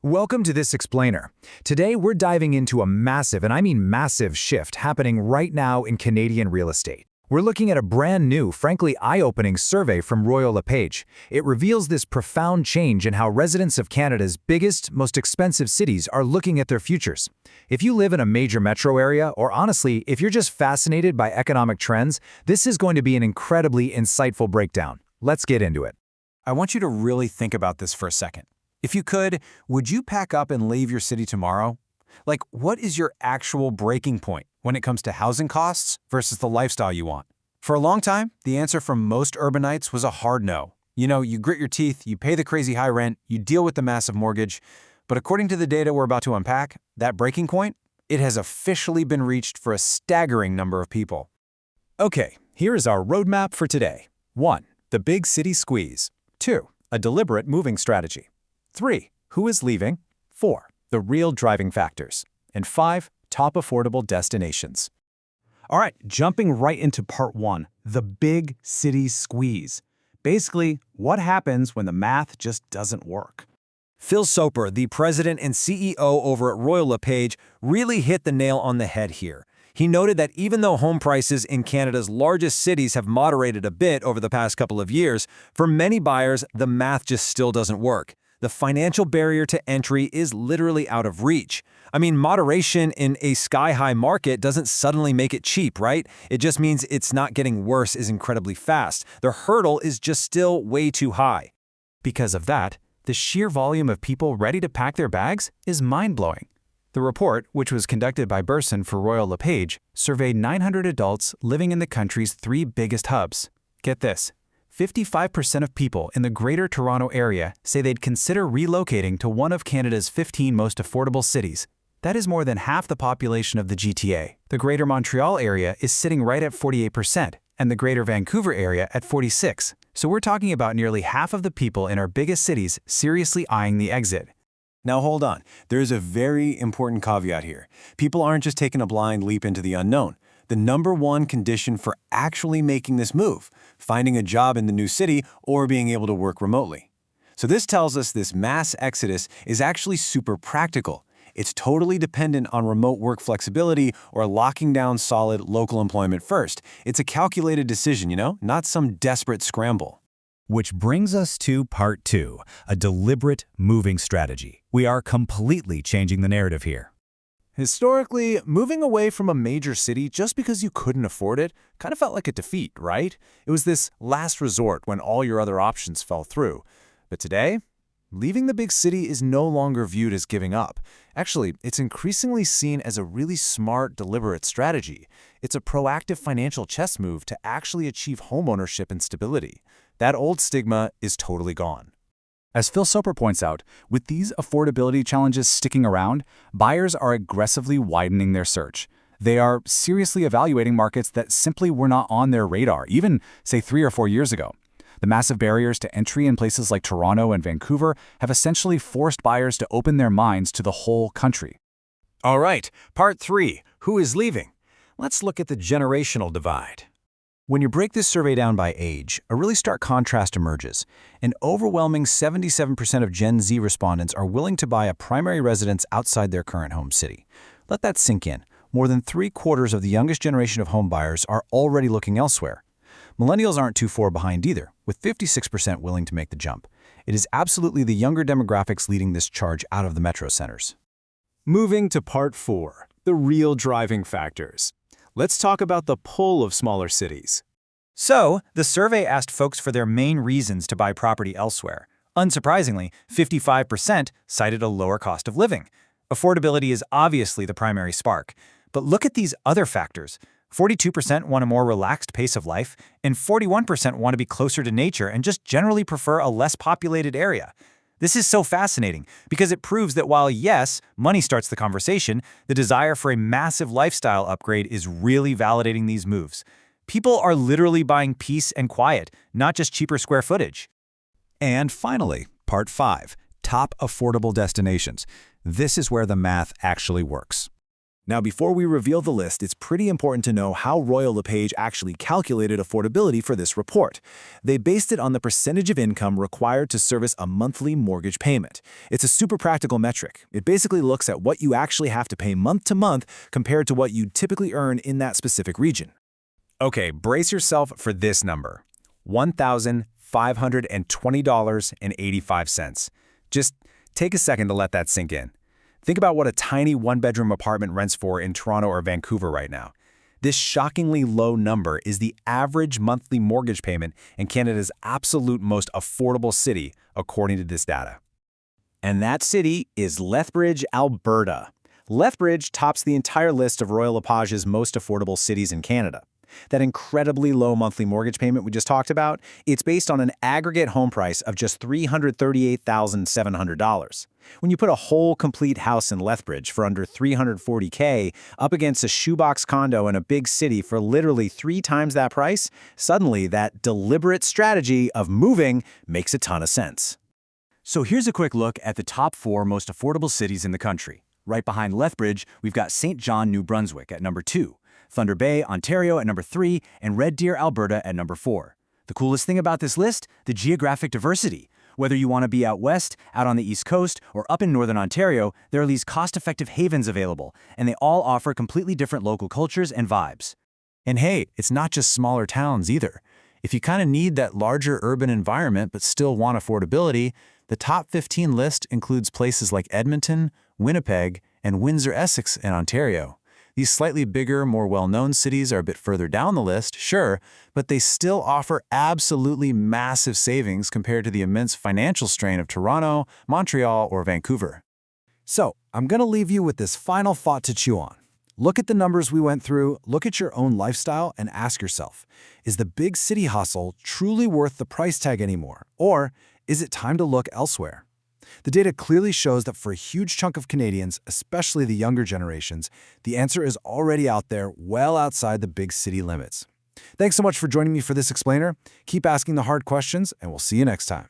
Welcome to this explainer. Today we're diving into a massive, and I mean massive, shift happening right now in Canadian real estate. We're looking at a brand new, frankly eye-opening survey from Royal LePage. It reveals this profound change in how residents of Canada's biggest, most expensive cities are looking at their futures. If you live in a major metro area, or honestly, if you're just fascinated by economic trends, this is going to be an incredibly insightful breakdown. Let's get into it. I want you to really think about this for a second. If you could, would you pack up and leave your city tomorrow? Like, what is your actual breaking point when it comes to housing costs versus the lifestyle you want? For a long time, the answer from most urbanites was a hard no. You grit your teeth, you pay the crazy high rent, you deal with the massive mortgage. But according to the data we're about to unpack, that breaking point, it has officially been reached for a staggering number of people. Okay, here is our roadmap for today. 1. The big city squeeze. 2. A deliberate moving strategy. 3. Who is leaving? 4. The real driving factors. And 5. Top affordable destinations. All right, jumping right into part 1, the big city squeeze. Basically, what happens when the math just doesn't work? Phil Soper, the president and CEO over at Royal LePage, really hit the nail on the head here. He noted that even though home prices in Canada's largest cities have moderated a bit over the past couple of years, for many buyers, the math just still doesn't work. The financial barrier to entry is literally out of reach. I mean, moderation in a sky-high market doesn't suddenly make it cheap, right? It just means it's not getting worse is incredibly fast. The hurdle is just still way too high. Because of that, the sheer volume of people ready to pack their bags is mind-blowing. The report, which was conducted by Burson for Royal LePage, surveyed 900 adults living in the country's 3 biggest hubs. Get this. 55% of people in the Greater Toronto Area say they'd consider relocating to one of Canada's 15 most affordable cities. That is more than half the population of the GTA. The Greater Montreal Area is sitting right at 48%, and the Greater Vancouver Area at 46%. So we're talking about nearly half of the people in our biggest cities seriously eyeing the exit. Now hold on, there is a very important caveat here. People aren't just taking a blind leap into the unknown. The number one condition for actually making this move, finding a job in the new city or being able to work remotely. So this tells us this mass exodus is actually super practical. It's totally dependent on remote work flexibility or locking down solid local employment first. It's a calculated decision, not some desperate scramble. Which brings us to part 2, a deliberate moving strategy. We are completely changing the narrative here. Historically, moving away from a major city just because you couldn't afford it kind of felt like a defeat, right? It was this last resort when all your other options fell through. But today, leaving the big city is no longer viewed as giving up. Actually, it's increasingly seen as a really smart, deliberate strategy. It's a proactive financial chess move to actually achieve homeownership and stability. That old stigma is totally gone. As Phil Soper points out, with these affordability challenges sticking around, buyers are aggressively widening their search. They are seriously evaluating markets that simply were not on their radar, even, say, 3 or 4 years ago. The massive barriers to entry in places like Toronto and Vancouver have essentially forced buyers to open their minds to the whole country. All right, part 3, who is leaving? Let's look at the generational divide. When you break this survey down by age, a really stark contrast emerges. An overwhelming 77% of Gen Z respondents are willing to buy a primary residence outside their current home city. Let that sink in. More than 3/4 of the youngest generation of home buyers are already looking elsewhere. Millennials aren't too far behind either, with 56% willing to make the jump. It is absolutely the younger demographics leading this charge out of the metro centers. Moving to part 4, the real driving factors. Let's talk about the pull of smaller cities. So, the survey asked folks for their main reasons to buy property elsewhere. Unsurprisingly, 55% cited a lower cost of living. Affordability is obviously the primary spark. But look at these other factors. 42% want a more relaxed pace of life, and 41% want to be closer to nature and just generally prefer a less populated area. This is so fascinating because it proves that while, yes, money starts the conversation, the desire for a massive lifestyle upgrade is really validating these moves. People are literally buying peace and quiet, not just cheaper square footage. And finally, part 5, top affordable destinations. This is where the math actually works. Now, before we reveal the list, it's pretty important to know how Royal LePage actually calculated affordability for this report. They based it on the percentage of income required to service a monthly mortgage payment. It's a super practical metric. It basically looks at what you actually have to pay month to month compared to what you typically earn in that specific region. Okay, brace yourself for this number. $1,520.85. Just take a second to let that sink in. Think about what a tiny one-bedroom apartment rents for in Toronto or Vancouver right now. This shockingly low number is the average monthly mortgage payment in Canada's absolute most affordable city, according to this data. And that city is Lethbridge, Alberta. Lethbridge tops the entire list of Royal LePage's most affordable cities in Canada. That incredibly low monthly mortgage payment we just talked about, it's based on an aggregate home price of just $338,700. When you put a whole complete house in Lethbridge for under $340K up against a shoebox condo in a big city for literally 3 times that price, suddenly that deliberate strategy of moving makes a ton of sense. So here's a quick look at the top 4 most affordable cities in the country. Right behind Lethbridge, we've got St. John, New Brunswick at number 2, Thunder Bay, Ontario at number 3, and Red Deer, Alberta at number 4. The coolest thing about this list? The geographic diversity. Whether you want to be out west, out on the East Coast, or up in Northern Ontario, there are these cost-effective havens available, and they all offer completely different local cultures and vibes. And hey, it's not just smaller towns either. If you kind of need that larger urban environment but still want affordability, the top 15 list includes places like Edmonton, Winnipeg, and Windsor, Essex in Ontario. These slightly bigger, more well-known cities are a bit further down the list, sure, but they still offer absolutely massive savings compared to the immense financial strain of Toronto, Montreal, or Vancouver. So, I'm going to leave you with this final thought to chew on. Look at the numbers we went through, look at your own lifestyle, and ask yourself, is the big city hustle truly worth the price tag anymore? Or is it time to look elsewhere? The data clearly shows that for a huge chunk of Canadians, especially the younger generations, the answer is already out there, well outside the big city limits. Thanks so much for joining me for this explainer. Keep asking the hard questions, and we'll see you next time.